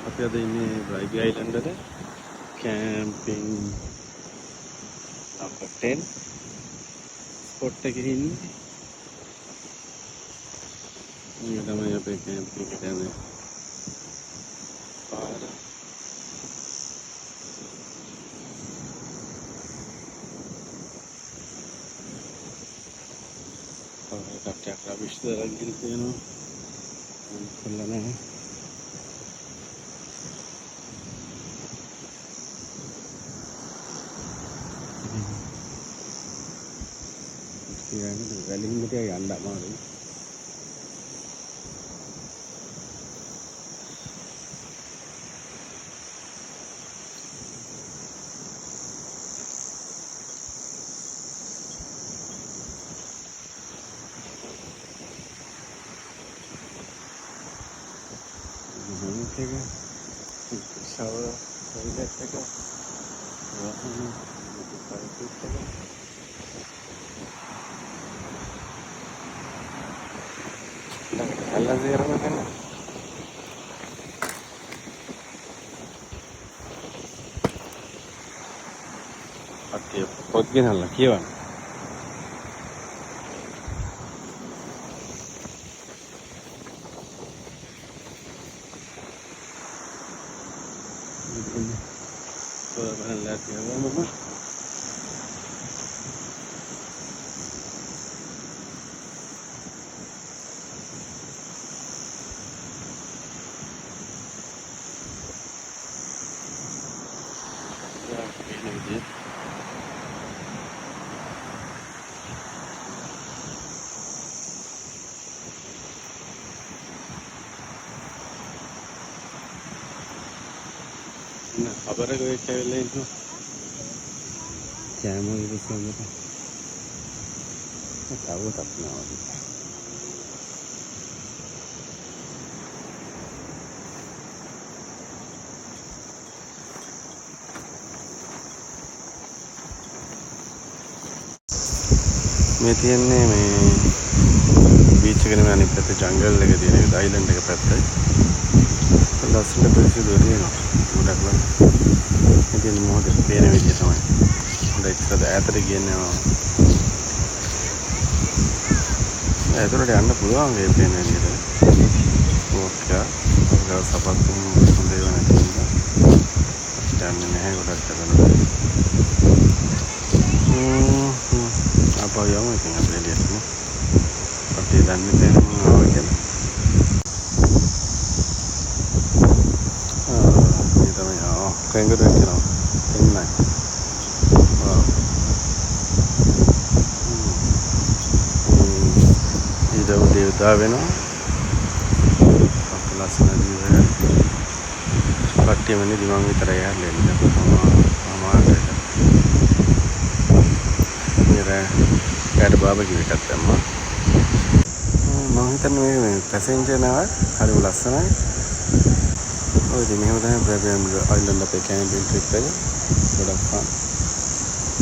අපි අද ඉන්නේ බ්‍රයිබි අයිලන්ඩ් වල කැම්පින් නම්බර් 10 ස්පොට් එකේ ඉන්නේ. මේ තමයි අපේ කැම්පින් එකට යන පාර. කට්ටියක් රබිෂ් දාලා ගිහින් තියෙනවා. මම කොල්ල නැහැ. කියන්නේ වැලින් මෙතන යන්න අමාරුයි. shower toilet එක වහන පයිප් එක දැන් අල්ලගෙන යනවා අක්කේ පොත් ගෙනල්ලා කියවන්න खबर है कोई ट्रैवल इनको क्या मुझे भी समझ आता वो अपना वाली मैं තියන්නේ මේ බීච් එකේ නෙමෙයි අනිත් පැත්තේ ජංගල් එක තියෙන අයිලන්ඩ් එක පැත්තේ ලස්සන පිරිසිදු තියෙනවා ගොඩක් ලස්සන ඉතින් මොහොතේ පේන විදිය තමයි හොඳයි ඉස්සරහට ඈතට ගියනවා ඈතට යන්න පුළුවන් මේ පේන විදියට ඕක ගාව සපත්තු හොඳ ඒවා නැති නිසා යන්නේ නැහැ ගොඩක් කරනවා අපෝ යමු ඉතින් අපි එළියට නේ අපි දන්නේ නැහැ මම ආවා කියලා Kangaroo you know in night wow ida ude uda වෙනවා අපේ ලස්සන දිවේ කට්ටියම නේ දිමන් විතරයි හැල්ලෙන්නේ අමාරුයි ඊට බාබකියු එකක් දැම්මා මම හිතන්නේ මේ පැසෙන්ජර් නාව හරි ලස්සනයි ඔය ඉතින් මෙහෙම තමයි බ්‍රයිබි අයිලන්ඩ් අපේ කැම්පින් ට්‍රිප් එක ගොඩක් ෆන්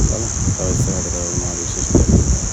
බලමු තව ඉස්සරහට තව මාරු විශේෂ